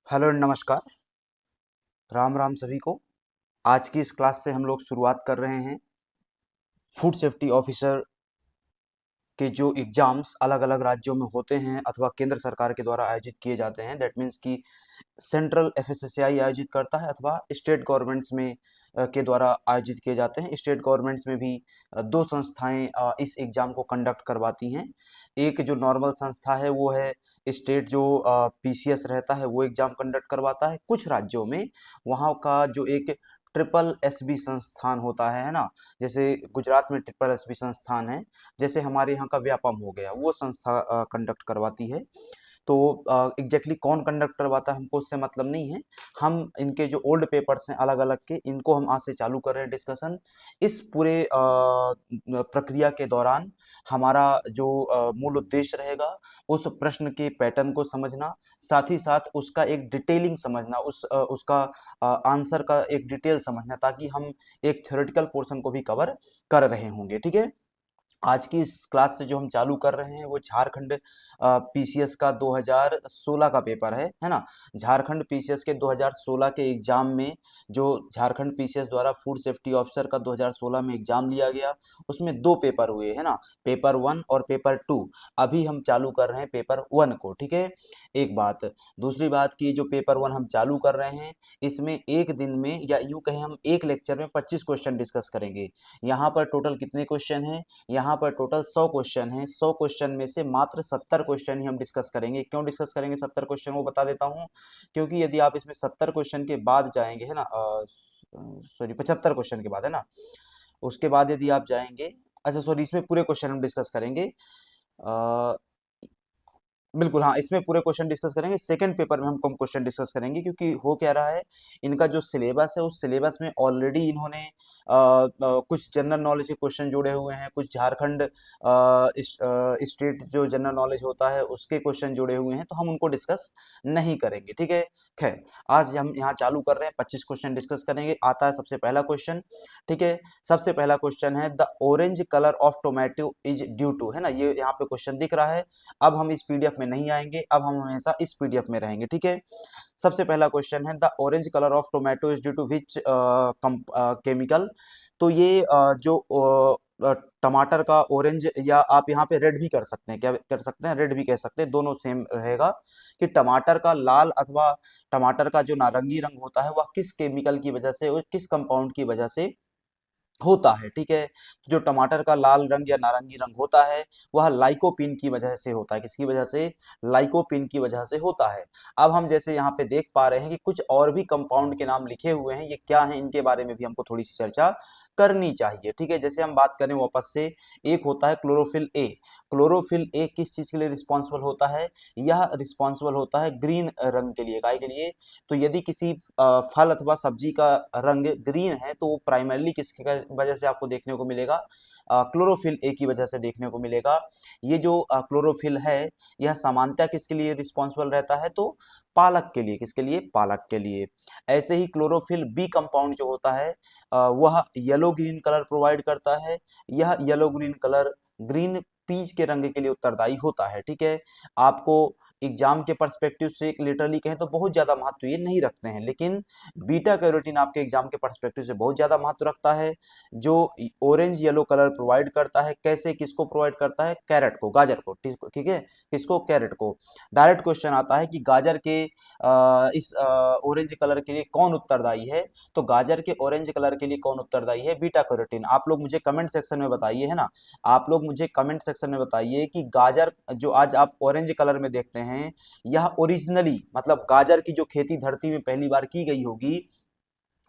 Hello नमस्कार। राम राम सभी को। आज की इस क्लास से हम लोग शुरुआत कर रहे हैं फूड सेफ्टी ऑफिसर के जो एग्जाम्स अलग अलग राज्यों में होते हैं अथवा केंद्र सरकार के द्वारा आयोजित किए जाते हैं। दैट मीन्स कि सेंट्रल एफएसएसएआई आयोजित करता है अथवा स्टेट गवर्नमेंट्स में के द्वारा आयोजित किए जाते हैं। स्टेट गवर्नमेंट्स में भी दो संस्थाएं इस एग्जाम को कंडक्ट करवाती हैं। एक जो नॉर्मल संस्था है वो है स्टेट जो पीसीएस रहता है, वो एग्जाम कंडक्ट करवाता है। कुछ राज्यों में वहाँ का जो एक ट्रिपल एसबी संस्थान होता है ना, जैसे गुजरात में ट्रिपल एसबी संस्थान है, जैसे हमारे यहाँ का व्यापम हो गया, वो संस्था कंडक्ट करवाती है। तो एग्जैक्टली कौन कंडक्ट करवाता है हमको उससे मतलब नहीं है। हम इनके जो ओल्ड पेपर्स हैं अलग अलग के, इनको हम आज से चालू कर रहे हैं डिस्कशन। इस पूरे प्रक्रिया के दौरान हमारा जो मूल उद्देश्य रहेगा उस प्रश्न के पैटर्न को समझना, साथ ही साथ उसका एक डिटेलिंग समझना, उसका आंसर का एक डिटेल समझना, ताकि हम एक थ्योरेटिकल पोर्शन को भी कवर कर रहे होंगे। ठीक है। आज की इस क्लास से जो हम चालू कर रहे हैं वो झारखंड पीसीएस का 2016 का पेपर है ना। झारखंड पीसीएस के 2016 के एग्जाम में जो झारखंड पीसीएस द्वारा फूड सेफ्टी ऑफिसर का 2016 में एग्जाम लिया गया, उसमें दो पेपर हुए है ना, पेपर 1 और पेपर 2। अभी हम चालू कर रहे हैं पेपर 1 को। ठीक है। एक बात। दूसरी बात की जो पेपर 1 हम चालू कर रहे हैं, इसमें एक दिन में या यूं कहें हम एक लेक्चर में 25 क्वेश्चन डिस्कस करेंगे। यहाँ पर टोटल कितने क्वेश्चन हैं? यहाँ पर टोटल 100 क्वेश्चन हैं। 100 क्वेश्चन में से मात्र 70 क्वेश्चन ही हम डिस्कस करेंगे। क्यों डिस्कस करेंगे 70 क्वेश्चन, वो बता देता हूँ। क्योंकि यदि आप इसमें 70 क्वेश्चन के बाद जाएंगे है ना, सॉरी 75 क्वेश्चन के बाद है ना, उसके बाद यदि आप जाएंगे, अच्छा सॉरी, इसमें पूरे क्वेश्चन हम डिस्कस करेंगे। बिल्कुल हाँ, इसमें पूरे क्वेश्चन डिस्कस करेंगे। सेकंड पेपर में हम कम क्वेश्चन डिस्कस करेंगे, क्योंकि हो क्या रहा है, इनका जो सिलेबस है उस सिलेबस में ऑलरेडी इन्होंने कुछ जनरल नॉलेज के क्वेश्चन जोड़े हुए हैं, कुछ झारखंड स्टेट जो जनरल नॉलेज होता है उसके क्वेश्चन जोड़े हुए हैं, तो हम उनको डिस्कस नहीं करेंगे। ठीक है। खैर, आज हम यहाँ चालू कर रहे हैं, 25 क्वेश्चन डिस्कस करेंगे। आता है सबसे पहला क्वेश्चन। ठीक है। सबसे पहला क्वेश्चन है the orange colour of tomato is due to, है ना, ये यहाँ पे क्वेश्चन दिख रहा है। अब हम इस पीडीएफ में नहीं आएंगे, अब हम हमेशा इस पीडीएफ में रहेंगे। ठीक है। सबसे पहला क्वेश्चन है the orange colour of tomato is due to which chemical. तो ये टमाटर का ऑरेंज, या आप यहाँ पे रेड भी कर सकते हैं, क्या कर सकते हैं, रेड भी कह सकते हैं, दोनों सेम रहेगा। कि टमाटर का लाल अथवा टमाटर का जो नारंगी रंग होता है वह किस केमिकल की वजह से और किस कंपाउंड की वजह से होता है। ठीक है। तो जो टमाटर का लाल रंग या नारंगी रंग होता है वह लाइकोपीन की वजह से होता है। किसकी वजह से? लाइकोपीन की वजह से होता है। अब हम जैसे यहाँ पे देख पा रहे हैं कि कुछ और भी कंपाउंड के नाम लिखे हुए हैं, ये क्या हैं, इनके बारे में भी हमको थोड़ी सी चर्चा करनी चाहिए। ठीक है। जैसे हम बात करें वापस से, एक होता है क्लोरोफिल ए। क्लोरोफिल ए किस चीज के लिए रिस्पॉन्सिबल होता है? यह रिस्पॉन्सिबल होता है ग्रीन रंग के लिए। काय के लिए? तो यदि किसी फल अथवा सब्जी का रंग ग्रीन है तो वो प्राइमरली किसकी वजह से आपको देखने को मिलेगा? क्लोरोफिल ए की वजह से देखने को मिलेगा। ये जो क्लोरोफिल है, यह सामान्यतः किसके लिए रिस्पॉन्सिबल रहता है? तो पालक के लिए। किसके लिए? पालक के लिए। ऐसे ही क्लोरोफिल बी कंपाउंड जो होता है वह येलो ग्रीन कलर प्रोवाइड करता है। यह yellow green colour green peach के रंग के लिए उत्तरदायी होता है। ठीक है। आपको एग्जाम के पर्सपेक्टिव से लिटरली कहें तो बहुत ज्यादा महत्व ये नहीं रखते हैं, लेकिन बीटा कैरोटीन आपके एग्जाम के पर्सपेक्टिव से बहुत ज्यादा महत्व रखता है। जो ऑरेंज येलो कलर प्रोवाइड करता है, कैसे, किसको प्रोवाइड करता है? कैरेट को, गाजर को। ठीक है। किसको? कैरेट को। डायरेक्ट क्वेश्चन आता है कि गाजर के इस ऑरेंज कलर के लिए कौन उत्तरदायी है? तो गाजर के ऑरेंज कलर के लिए कौन उत्तरदायी है? Beta carotene. आप लोग मुझे कमेंट सेक्शन में बताइए, है ना, आप लोग मुझे कमेंट सेक्शन में बताइए कि गाजर जो आज आप ऑरेंज कलर में देखते हैं, यह ओरिजिनली मतलब गाजर की जो खेती धरती में पहली बार की गई होगी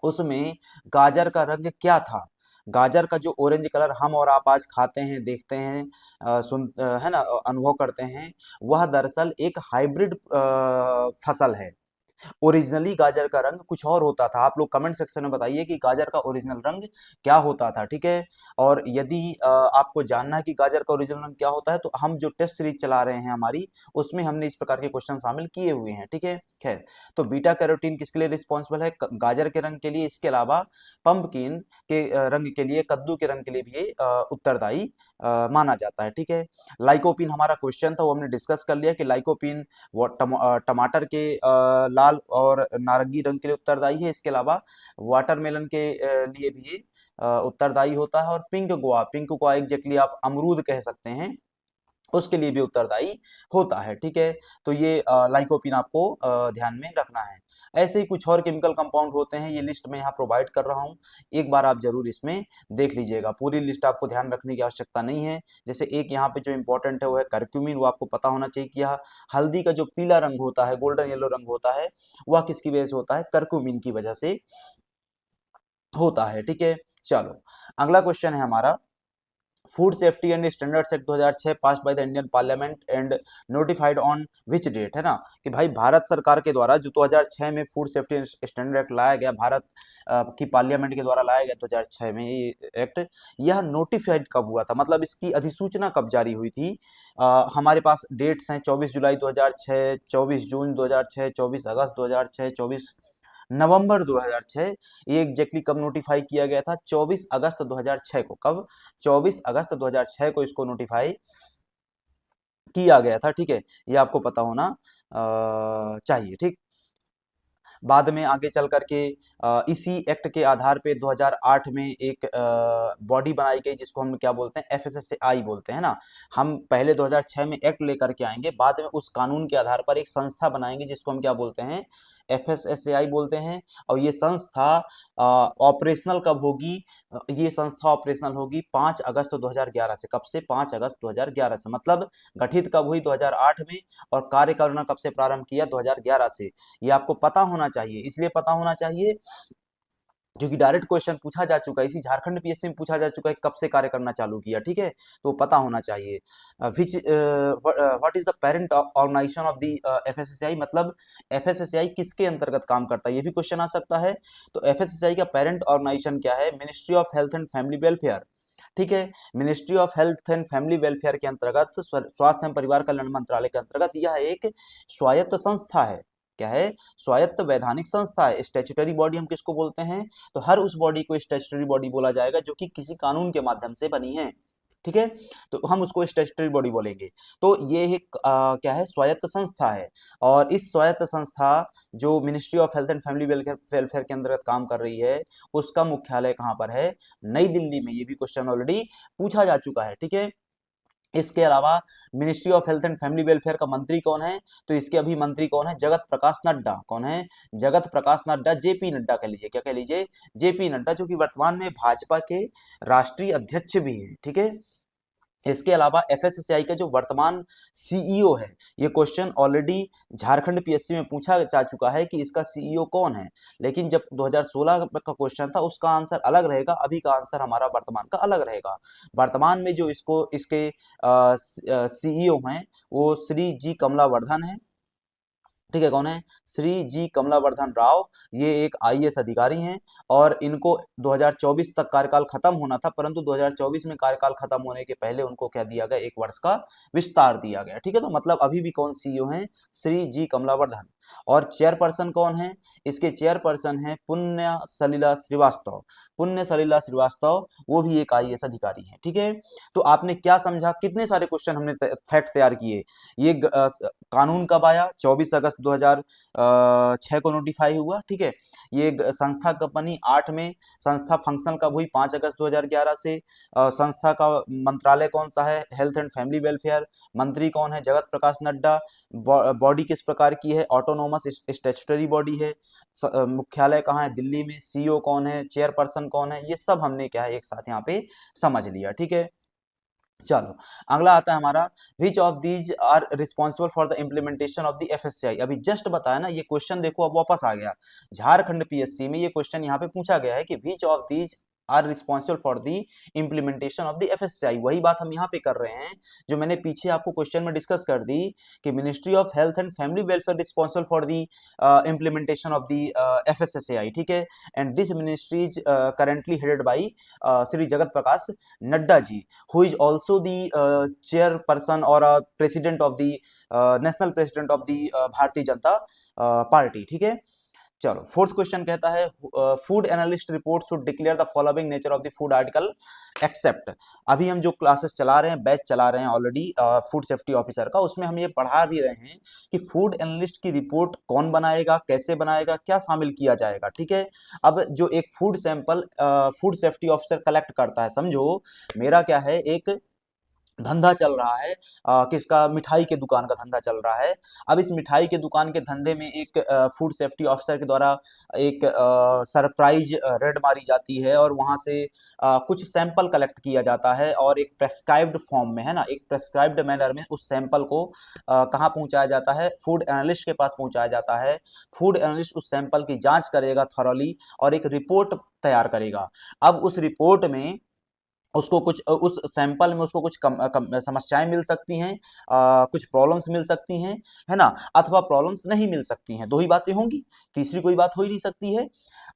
उसमें गाजर का रंग क्या था? गाजर का जो ऑरेंज कलर हम और आप आज खाते हैं, देखते हैं, है ना, अनुभव करते हैं, वह दरअसल एक हाइब्रिड फसल है। ओरिजिनली गाजर का रंग कुछ और होता था। आप लोग कमेंट सेक्शन में बताइए कि गाजर का ओरिजिनल रंग क्या होता था। ठीक है। और यदि आपको जानना है कि गाजर का ओरिजिनल रंग क्या होता है, तो हम जो टेस्ट सीरीज चला रहे हैं हमारी, उसमें हमने इस प्रकार के क्वेश्चन शामिल किए हुए हैं। ठीक है। खैर, तो बीटा कैरोटीन किसके लिए रिस्पॉन्सिबल है? गाजर के रंग के लिए। इसके अलावा पंपकिन के रंग के लिए, कद्दू के रंग के लिए भी ये उत्तरदायी माना जाता है। ठीक है, लाइकोपीन हमारा क्वेश्चन था, वो हमने डिस्कस कर लिया कि लाइकोपीन वो टमाटर के लाल और नारंगी रंग के लिए उत्तरदायी है। इसके अलावा वाटरमेलन के लिए भी ये उत्तरदायी होता है। और पिंक गुआ एग्जैक्टली आप अमरूद कह सकते हैं, उसके लिए भी उत्तरदायी होता है। ठीक है, तो ये लाइकोपीन आपको ध्यान में रखना है। ऐसे ही कुछ और केमिकल कंपाउंड होते हैं, ये लिस्ट मैं यहाँ प्रोवाइड कर रहा हूँ, एक बार आप जरूर इसमें देख लीजिएगा। पूरी लिस्ट आपको ध्यान रखने की आवश्यकता नहीं है। जैसे एक यहाँ पे जो इंपॉर्टेंट है वो है करक्यूमिन, वो आपको पता होना चाहिए कि यह हल्दी का जो पीला रंग होता है, गोल्डन येलो रंग होता है, वह किसकी वजह से होता है? करक्यूमिन की वजह से होता है। ठीक है, चलो अगला क्वेश्चन है हमारा, food safety and standards act 2006 passed by the Indian parliament and notified on which date, है ना, कि भाई भारत सरकार के द्वारा जो 2006 में food safety and standard act लाया गया, भारत की पार्लियामेंट के द्वारा लाया गया 2006 में ये एक्ट, यह नोटिफाइड कब हुआ था, मतलब इसकी अधिसूचना कब जारी हुई थी? हमारे पास डेट्स हैं 24 जुलाई 2006, 24 जून 2006, 24 अगस्त 2006, 24 नवंबर 2006। ये एग्जैक्टली कब नोटिफाई किया गया था? 24 अगस्त 2006 को। कब? 24 अगस्त 2006 को इसको नोटिफाई किया गया था। ठीक है, ये आपको पता होना चाहिए। ठीक, बाद में आगे चल करके इसी एक्ट के आधार पे 2008 में एक बॉडी बनाई गई जिसको हम क्या बोलते हैं? एफएसएसएआई बोलते हैं ना। हम पहले 2006 में एक्ट लेकर के आएंगे, बाद में उस कानून के आधार पर एक संस्था बनाएंगे जिसको हम क्या बोलते हैं? एफएसएसएआई बोलते हैं। और ये संस्था ऑपरेशनल कब होगी? ये संस्था ऑपरेशनल होगी 5 अगस्त 2011 से। कब से? 5 अगस्त 2011 से। मतलब गठित कब हुई? 2008 में, और कार्य करना कब से प्रारंभ किया? 2011 से। ये आपको पता होना चाहिए, इसलिए पता होना चाहिए क्योंकि डायरेक्ट क्वेश्चन पूछा जा चुका है, इसी झारखंड पीएससी में पूछा जा चुका है कब से कार्य करना चालू किया। ठीक है, तो पता होना चाहिए। Which what is the parent organisation of the FSSI, मतलब एफएसएसआई किसके अंतर्गत काम करता है, ये भी क्वेश्चन आ सकता है। तो एफएसएसआई का पेरेंट ऑर्गेनाइजेशन क्या है? Ministry of health and family welfare. ठीक है, ministry of health and family welfare के अंतर्गत, स्वास्थ्य एवं परिवार कल्याण मंत्रालय के अंतर्गत यह एक स्वायत्त संस्था है। क्या है? स्वायत्त वैधानिक संस्था है। स्टैट्यूटरी बॉडी हम किसको बोलते हैं? तो हर उस बॉडी को स्टैट्यूटरी बॉडी बोला जाएगा जो कि किसी कानून के माध्यम से बनी है। ठीक है, तो हम उसको स्टैट्यूटरी बॉडी बोलेंगे। तो ये एक क्या है? स्वायत्त संस्था है। और इस स्वायत्त संस्था जो ministry of health and family welfare के अंतर्गत काम कर रही है, उसका मुख्यालय कहाँ पर है? नई दिल्ली में। ये भी क्वेश्चन ऑलरेडी पूछा जा चुका है। ठीक है, इसके अलावा ministry of health and family welfare का मंत्री कौन है? तो इसके अभी मंत्री कौन है? जगत प्रकाश नड्डा। कौन है? जगत प्रकाश नड्डा, जेपी नड्डा कह लीजिए। क्या कह लीजिए? जेपी नड्डा, जो कि वर्तमान में भाजपा के राष्ट्रीय अध्यक्ष भी हैं। ठीक है, इसके अलावा एफएसएसआई का जो वर्तमान सीईओ है, ये क्वेश्चन ऑलरेडी झारखंड पीएससी में पूछा जा चुका है कि इसका सीईओ कौन है, लेकिन जब 2016 का क्वेश्चन था उसका आंसर अलग रहेगा, अभी का आंसर हमारा वर्तमान का अलग रहेगा। वर्तमान में जो इसके सीईओ हैं वो श्री जी कमलावर्धन है। ठीक है, कौन है? श्री जी कमलावर्धन राव। ये एक आईएएस अधिकारी हैं और इनको 2024 तक कार्यकाल खत्म होना था, परंतु 2024 में कार्यकाल खत्म होने के पहले उनको क्या दिया गया? 1 वर्ष का विस्तार दिया गया। ठीक है, तो मतलब अभी भी कौन सीईओ हैं? श्री जी कमलावर्धन। और चेयरपर्सन कौन है? इसके चेयरपर्सन है पुण्य सलिला श्रीवास्तव। पुण्य सलिला श्रीवास्तव, वो भी एक आईएएस अधिकारी है। ठीक है, तो आपने क्या समझा? कितने सारे क्वेश्चन हमने फैक्ट तैयार किए। ये कानून कब आया? 24 अगस्त 2006 को नोटिफाई हुआ। ठीक है, ये संस्था कब बनी? 8 में। संस्था फंक्शनल कब हुई? 5 अगस्त 2011 से। संस्था का मंत्रालय कौन सा है? Health and family welfare. मंत्री कौन है? जगत प्रकाश नड्डा। बॉडी किस प्रकार की है? ऑटोनोमस स्टैट्यूटरी बॉडी है। मुख्यालय कहाँ है? दिल्ली में। सीईओ कौन है? चेयरपर्सन कौन है? ये सब हमने क्या है एक साथ यहाँ पे समझ लिया। ठीक है, चलो अगला आता है हमारा, which of these are responsible for the implementation of the FSCI. अभी जस्ट बताया ना, ये क्वेश्चन देखो अब वापस आ गया झारखंड पीएससी में। ये क्वेश्चन यहाँ पे पूछा गया है कि which of these are responsible for the implementation of the FSCI. वही बात हम यहाँ पे कर रहे हैं जो मैंने पीछे आपको क्वेश्चन में डिस्कस कर दी कि ministry of health and family welfare responsible for the implementation of the FSCI. ठीक है, and this ministry is currently headed by Shri Jagat Prakash Nadda ji, who is also the chairperson or president of the national president of the Bharatiya Janata party. ठीक है, चलो fourth question कहता है food analyst report should declare the following nature of the food article except. अभी हम जो classes चला रहे हैं, बैच चला रहे हैं ऑलरेडी फूड सेफ्टी ऑफिसर का, उसमें हम ये पढ़ा भी रहे हैं कि फूड एनालिस्ट की रिपोर्ट कौन बनाएगा, कैसे बनाएगा, क्या शामिल किया जाएगा। ठीक है, अब जो एक food sample food safety officer collect करता है, समझो मेरा क्या है, एक धंधा चल रहा है, किसका, मिठाई के दुकान का धंधा चल रहा है। अब इस मिठाई के दुकान के धंधे में एक फूड सेफ्टी ऑफिसर के द्वारा एक सरप्राइज रेड मारी जाती है और वहां से कुछ सैंपल कलेक्ट किया जाता है और एक प्रेस्क्राइब्ड फॉर्म में, है ना, एक प्रेस्क्राइब्ड मैनर में उस सैंपल को कहाँ पहुंचाया जाता है, फूड एनालिस्ट के पास पहुंचाया जाता है। फूड एनालिस्ट उस सैंपल की जांच करेगा थॉरोली और एक रिपोर्ट तैयार करेगा। अब उस रिपोर्ट में उसको कुछ उस सैंपल में उसको कुछ समस्याएं मिल सकती हैं, कुछ प्रॉब्लम्स मिल सकती हैं, है ना, अथवा प्रॉब्लम्स नहीं मिल सकती हैं। दो ही बातें होंगी, तीसरी कोई बात हो ही नहीं सकती है।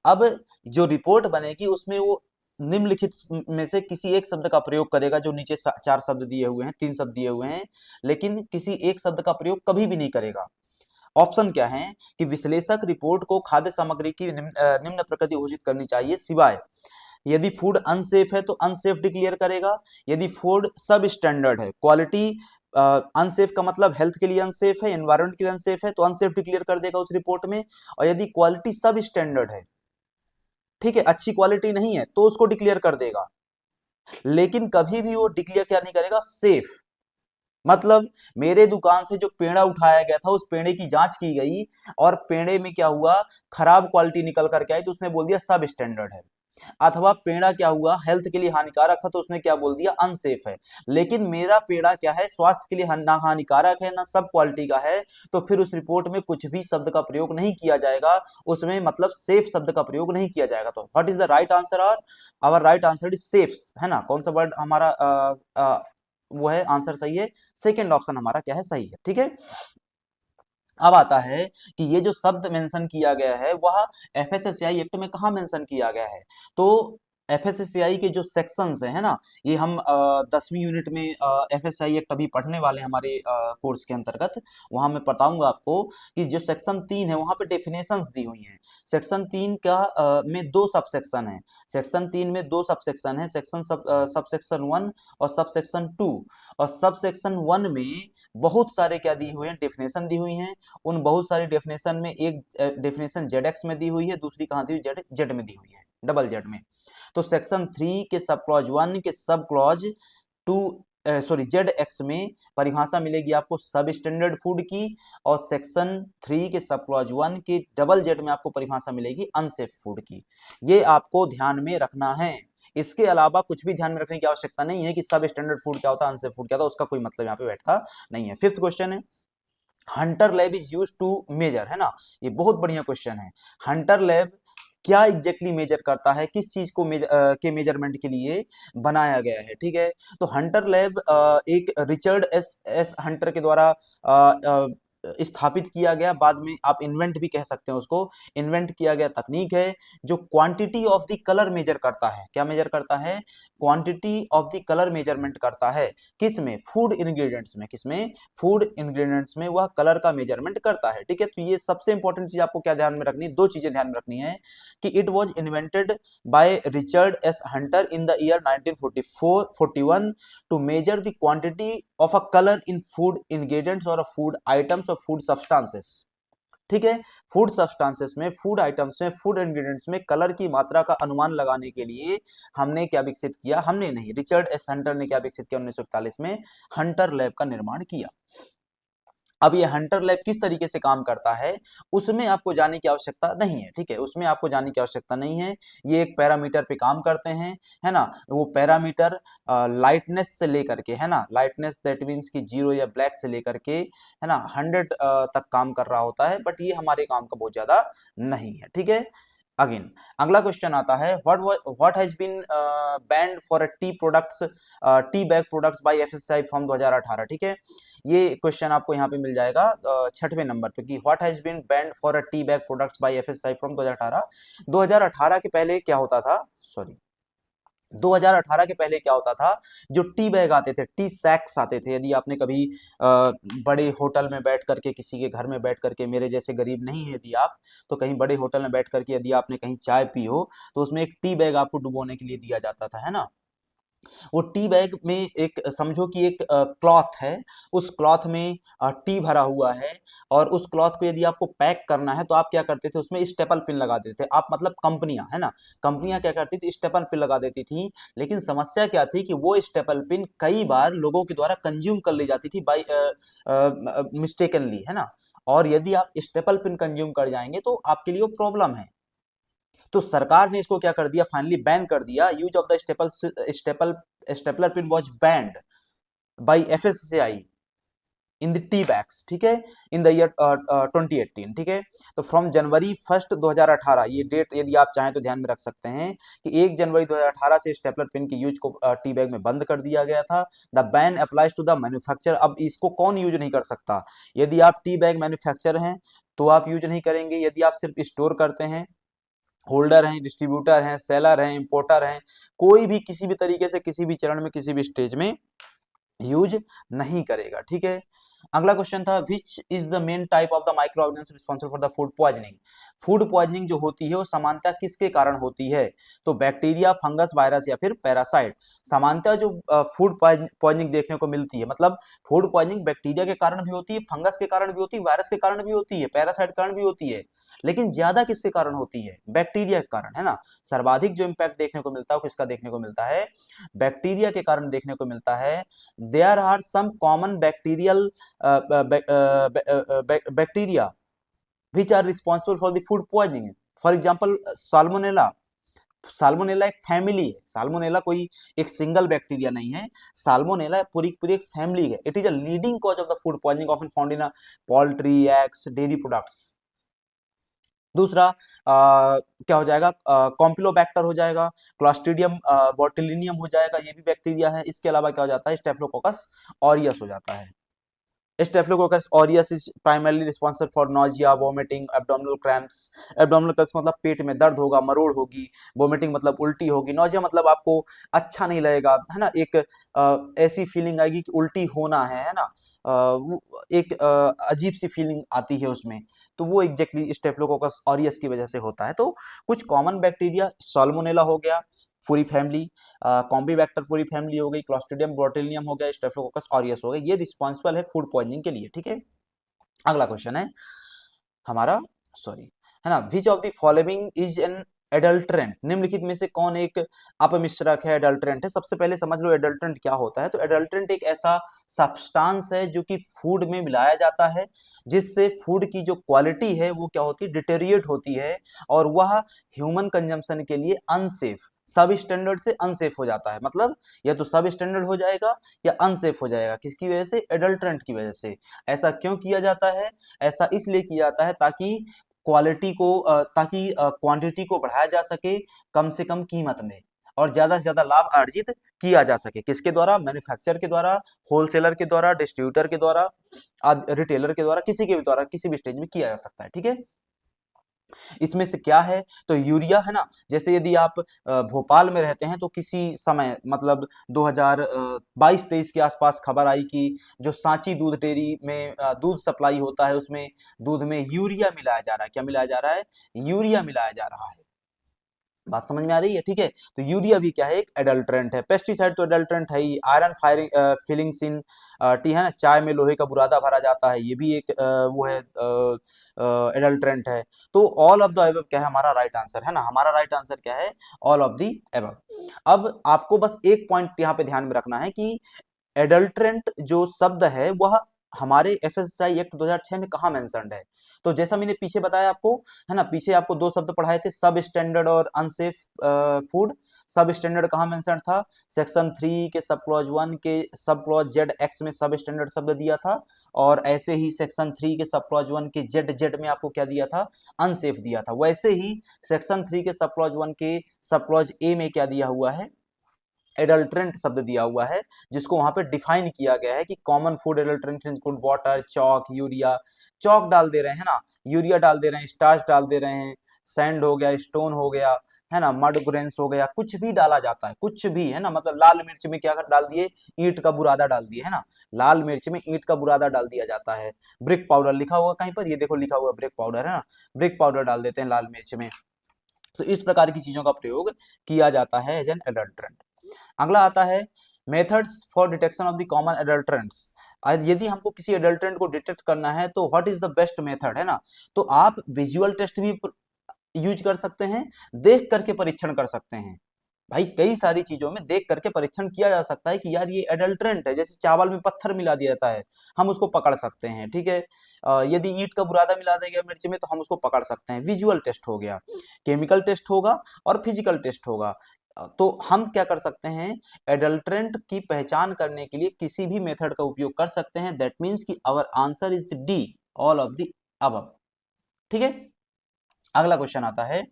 अब जो रिपोर्ट बनेगी उसमें वो निम्नलिखित में से किसी एक शब्द का प्रयोग करेगा, जो नीचे चार शब्द दिए हुए हैं, तीन शब्द दिए हुए हैं, लेकिन किसी एक शब्द का प्रयोग कभी भी नहीं करेगा। ऑप्शन क्या है कि विश्लेषक रिपोर्ट को खाद्य सामग्री की निम्न प्रकृति घोषित करनी चाहिए, सिवाय यदि फूड अनसेफ है तो अनसेफ डिक्लेयर करेगा, यदि फूड सब स्टैंडर्ड है, क्वालिटी अनसेफ का मतलब हेल्थ के लिए अनसेफ है, एनवायरमेंट के लिए अनसेफ है, तो अनसेफ डिक्लेयर कर देगा उस रिपोर्ट में। और यदि क्वालिटी सब स्टैंडर्ड है, ठीक है, अच्छी क्वालिटी नहीं है, तो उसको डिक्लेयर कर देगा। लेकिन कभी भी वो डिक्लेयर क्या नहीं करेगा, सेफ। मतलब मेरे दुकान से जो पेड़ा उठाया गया था, उस पेड़े की जांच की गई और पेड़े में क्या हुआ, खराब क्वालिटी निकल करके आई, तो उसने बोल दिया सब स्टैंडर्ड है। अथवा पेड़ा क्या हुआ, हेल्थ के लिए हानिकारक था, तो उसने क्या बोल दिया, अनसेफ है। लेकिन मेरा पेड़ा क्या है, स्वास्थ्य के लिए ना हानिकारक है ना सब क्वालिटी का है, तो फिर उस रिपोर्ट में कुछ भी शब्द का प्रयोग नहीं किया जाएगा, उसमें मतलब सेफ शब्द का प्रयोग नहीं किया जाएगा। तो what is the right answer? Are our right answer is safe, है ना। कौन सा वर्ड हमारा वो है, आंसर सही है, सेकेंड ऑप्शन हमारा क्या है, सही है। ठीक है, अब आता है कि ये जो शब्द मेंशन किया गया है वह एफएसएसएआई एक्ट में कहाँ मेंशन किया गया है। तो एफएसएसएआई के जो सेक्शंस हैं, है ना, ये हम 10वीं यूनिट में एफएसएसएआई एक्ट अभी पढ़ने वाले हैं हमारे कोर्स के अंतर्गत। वहां मैं बताऊंगा आपको कि जो सेक्शन 3 है वहां पे डेफिनेशंस दी हुई हैं। सेक्शन 3 का में दो सब सेक्शन है, सेक्शन 3 में दो सब सेक्शन है, सब सेक्शन 1 और सब सेक्शन 2। और सब सेक्शन 1 में बहुत सारे क्या दी हुए हैं, डेफिनेशन दी हुई हैं। उन बहुत सारी डेफिनेशन में एक डेफिनेशन जेड एक्स में दी हुई है, दूसरी कहाँ दी हुई, जेड जेड में दी हुई है, डबल जेड में। तो सेक्शन 3 के सब क्लॉज 1 के sub clause 2 sorry Z x में परिभाषा मिलेगी आपको सब स्टैंडर्ड फूड की, और सेक्शन 3 के सब क्लॉज 1 के डबल जेड में आपको परिभाषा मिलेगी अनसेफ फूड की। ये आपको ध्यान में रखना है। इसके अलावा कुछ भी ध्यान में रखने की आवश्यकता नहीं है कि सब स्टैंडर्ड फूड क्या होता है, अनसेफ फूड क्या होता है, उसका कोई मतलब यहाँ पे बैठता नहीं है। फिफ्थ क्वेश्चन है, Hunter lab is use to measure, है ना, ये बहुत बढ़िया क्वेश्चन है। हंटर लैब क्या एग्जैक्टली मेजर करता है, किस चीज को के मेजरमेंट के लिए बनाया गया है। ठीक है, तो हंटर लैब एक रिचर्ड एस हंटर के द्वारा स्थापित किया गया, बाद में आप इन्वेंट भी कह सकते हैं उसको, इन्वेंट किया गया तकनीक है जो quantity of the colour measure करता है। क्या मेजर करता है, quantity of the colour measurement करता है। किसमें, फूड इंग्रेडिएंट्स में, किसमें, फूड इंग्रेडिएंट्स में वह कलर का मेजरमेंट करता है। ठीक है, तो ये सबसे इंपॉर्टेंट चीज आपको क्या ध्यान में रखनी है, दो चीजें ध्यान में रखनी है कि it was invented by Richard S Hunter in the year 1941 to measure the quantity of a colour in food ingredients और फूड आइटम्स और फूड सब्सटेंसेस। ठीक है, फूड सब्सटेंसेस में, फूड आइटम्स में, फूड इंग्रेडिएंट्स में कलर की मात्रा का अनुमान लगाने के लिए हमने क्या विकसित किया, हमने नहीं, रिचर्ड एस हंटर ने क्या विकसित किया 1941 में, हंटर लैब का निर्माण किया। अब ये हंटर लैब किस तरीके से काम करता है उसमें आपको जाने की आवश्यकता नहीं है। ठीक है, उसमें आपको जाने की आवश्यकता नहीं है। ये एक पैरामीटर पे काम करते हैं, है ना, वो पैरामीटर लाइटनेस से लेकर के, है ना, लाइटनेस दैट मीन्स की 0 या ब्लैक से लेकर के, है ना, 100 तक काम कर रहा होता है, बट ये हमारे काम का बहुत ज्यादा नहीं है। ठीक है, अगेन अगला क्वेश्चन आता है, what has been banned for tea bag products by FSSAI from 2018। ठीक है, ये क्वेश्चन आपको यहाँ पे मिल जाएगा 6वें नंबर पे कि what has been banned for tea bag products by FSSAI from 2018। 2018 के पहले क्या होता था, सॉरी 2018 के पहले क्या होता था, जो टी बैग आते थे, टी सैक्स आते थे, यदि आपने कभी बड़े होटल में बैठ करके, किसी के घर में बैठ करके, मेरे जैसे गरीब नहीं है यदि आप, तो कहीं बड़े होटल में बैठ करके यदि आपने कहीं चाय पी हो, तो उसमें एक टी बैग आपको डुबोने के लिए दिया जाता था, है ना। वो टी बैग में एक, समझो कि एक क्लॉथ है, उस क्लॉथ में टी भरा हुआ है, और उस क्लॉथ को यदि आपको पैक करना है तो आप क्या करते थे, उसमें स्टेपल पिन लगा देते थे आप, मतलब कंपनियां, है ना, कंपनियां क्या करती थी, स्टेपल पिन लगा देती थी। लेकिन समस्या क्या थी कि वो स्टेपल पिन कई बार लोगों के द्वारा कंज्यूम कर ली जाती थी बाई मिस्टेकनली, है ना। और यदि आप स्टेपल पिन कंज्यूम कर जाएंगे तो आपके लिए वो प्रॉब्लम है। तो सरकार ने इसको क्या कर दिया, फाइनली बैन कर दिया। Use of the staple stapler pin was banned by FSCI in the tea bags, ठीक है, इन द ईयर 2018, ठीक है। तो फ्रॉम जनवरी 1 2018, ये डेट यदि आप चाहें तो ध्यान में रख सकते हैं कि 1 जनवरी 2018 से स्टेपलर पिन की यूज को टी बैग में बंद कर दिया गया था। The ban applies to the manufacture. अब इसको कौन यूज नहीं कर सकता, यदि आप टी बैग मैन्युफैक्चर हैं तो आप यूज नहीं करेंगे, यदि आप सिर्फ स्टोर करते हैं, होल्डर हैं, डिस्ट्रीब्यूटर हैं, सेलर हैं, इंपोर्टर हैं, कोई भी किसी भी तरीके से, किसी भी चरण में, किसी भी स्टेज में यूज नहीं करेगा, ठीक है। अगला क्वेश्चन था, which is the main type of the micro organism responsible for the food poisoning. Food poisoning जो होती है वो सामान्यतः किसके कारण होती है, तो बैक्टीरिया, फंगस, वायरस या फिर पैरासाइट। सामान्यतः जो फूड पॉइजनिंग देखने को मिलती है, मतलब फूड पॉइजनिंग बैक्टीरिया के कारण भी होती है, फंगस के कारण भी होती है, वायरस के कारण भी होती है, पैरासाइट के कारण भी होती है, लेकिन ज्यादा किसके कारण होती है, बैक्टीरिया के कारण, है ना। सर्वाधिक जो इम्पैक्ट देखने को मिलता है वो किसका देखने को मिलता है, बैक्टीरिया के कारण देखने को मिलता है। There are some common bacterial bacteria which are responsible for the food poisoning. For example, salmonella. Salmonella एक फैमिली है, साल्मोनेला कोई एक सिंगल बैक्टीरिया नहीं है, साल्मोनेला पूरी पूरी एक फैमिली है। It is a leading cause of the food poisoning often found in poultry, eggs, dairy products. दूसरा क्या हो जाएगा, कॉम्पिलोबैक्टर हो जाएगा, क्लॉस्ट्रिडियम बोtulinum हो जाएगा, ये भी बैक्टीरिया है। इसके अलावा क्या हो जाता है, स्टेफिलोकोकस ऑरियस हो जाता है। Staphylococcus aureus is primarily responsible for nausea, vomiting, abdominal cramps। abdominal cramps मतलब पेट में दर्द होगा, मरोड़ होगी, vomiting मतलब उल्टी होगी, nausea मतलब आपको अच्छा नहीं लगेगा, है ना, एक ऐसी फीलिंग आएगी कि उल्टी होना है ना, एक अजीब सी फीलिंग आती है उसमें, तो वो एग्जैक्टली स्टेफिलोकोकस ऑरियस की वजह से होता है। तो कुछ कॉमन बैक्टीरिया, साल्मोनेला हो गया पूरी फैमिली, कॉम्बीबैक्टर पूरी फैमिली हो गई, क्लॉस्ट्रिडियम बोtulinum हो गया, स्टेफिलोकोकस ऑरियस हो गया, ये रिस्पॉन्सिबल है फूड पॉइजनिंग के लिए, ठीक है। अगला क्वेश्चन है हमारा, सॉरी, है ना, विच of the following is an adulterant. निम्नलिखित में से कौन एक अपमिश्रक है, एडल्ट्रेंट है। सबसे पहले समझ लो एडल्ट्रेंट क्या होता है। तो एडल्ट्रेंट एक ऐसा सब्सटेंस है जो कि फूड में मिलाया जाता है, जिससे फूड की जो क्वालिटी है वो क्या होती है, डिटेरिएट होती है, और वह ह्यूमन कंजम्पशन के लिए अनसेफ, सब स्टैंडर्ड से अनसेफ हो जाता है। मतलब या तो सब स्टैंडर्ड हो जाएगा या अनसेफ हो जाएगा, किसकी वजह से, एडल्ट्रेंट की वजह से। ऐसा क्यों किया जाता है, ऐसा इसलिए किया जाता है ताकि क्वालिटी को ताकि क्वांटिटी को बढ़ाया जा सके कम से कम कीमत में, और ज्यादा से ज्यादा लाभ अर्जित किया जा सके, किसके द्वारा, मैन्युफैक्चर के द्वारा, होलसेलर के द्वारा, डिस्ट्रीब्यूटर के द्वारा, रिटेलर के द्वारा, किसी के भी द्वारा, किसी भी स्टेज में किया जा सकता है, ठीक है। इसमें से क्या है, तो यूरिया, है ना। जैसे यदि आप भोपाल में रहते हैं तो किसी समय, मतलब 2022-23 के आसपास खबर आई कि जो सांची दूध डेयरी में दूध सप्लाई होता है, उसमें दूध में यूरिया मिलाया जा रहा है। क्या मिलाया जा रहा है, यूरिया मिलाया जा रहा है। बात समझ में आ रही है, ठीक है। तो यूरिया भी क्या है, एक एडल्ट्रेंट है। पेस्टिसाइड तो एडल्ट्रेंट है ही। आयरन फायरिंग फिलिंग्स इन टी, है ना, चाय में लोहे का बुरादा भरा जाता है, ये भी एक वो है, एडल्ट्रेंट है। तो ऑल ऑफ द एबव क्या है, हमारा राइट आंसर, है ना, हमारा राइट आंसर क्या है, ऑल ऑफ द एबव। अब आपको बस एक पॉइंट यहाँ पे ध्यान में रखना है कि एडल्ट्रेंट जो शब्द है वह हमारे एफएसएसआई एक्ट 2006 में कहाँ मेंशन्ड है। तो जैसा मैंने पीछे बताया आपको, है ना, पीछे आपको दो शब्द पढ़ाए थे, सब स्टैंडर्ड और अनसेफ फूड। सब स्टैंडर्ड कहाँ मेंशन था, सेक्शन 3 के सब क्लॉज 1 के सब क्लॉज जेड एक्स में सब स्टैंडर्ड शब्द दिया था, और ऐसे ही सेक्शन 3 के सब क्लॉज 1 के जेड जेड में आपको क्या दिया था, अनसेफ दिया था। वैसे ही सेक्शन 3 के सब क्लॉज 1 के सब क्लॉज ए में क्या दिया हुआ है, एडल्ट्रेंट शब्द दिया हुआ है, जिसको वहां पे डिफाइन किया गया है कि common food adulterant include water, chalk, urea. Chalk डाल दे रहे हैं ना, यूरिया डाल दे रहे हैं, स्टार्च डाल दे रहे हैं, सैंड हो गया, स्टोन हो गया, है ना, मड ग्रेन्स हो गया, कुछ भी डाला जाता है, कुछ भी, है ना। मतलब लाल मिर्च में क्या डाल दिए, ईंट का बुरादा डाल दिए, है ना, लाल मिर्च में ईंट का बुरादा डाल दिया जाता है। ब्रिक पाउडर लिखा हुआ कहीं पर, ये देखो लिखा हुआ ब्रिक पाउडर, है ना, ब्रिक पाउडर डाल देते हैं लाल मिर्च में। तो इस प्रकार की चीजों का प्रयोग किया जाता है एज एन एडल्ट्रेंट। अगला आता है methods for detection of the common adulterants. यदि हमको किसी एडल्ट्रेंट को डिटेक्ट करना है तो what is the best method, है ना। तो आप विजुअल टेस्ट भी यूज कर सकते हैं, देख करके परीक्षण कर सकते हैं। भाई कई सारी चीजों में देख करके परीक्षण किया जा सकता है कि यार ये एडल्ट्रेंट है, जैसे चावल में पत्थर मिला दिया जाता है, हम उसको पकड़ सकते हैं, ठीक है। यदि ईंट का बुरादा मिला दिया गया मिर्च में तो हम उसको पकड़ सकते हैं। विजुअल टेस्ट हो गया, केमिकल टेस्ट होगा और फिजिकल टेस्ट होगा। तो हम क्या कर सकते हैं, एडल्ट्रेंट की पहचान करने के लिए किसी भी मेथड का उपयोग कर सकते हैं। दैट मीन्स कि our answer is the D, all of the above, ठीक है। अगला क्वेश्चन आता है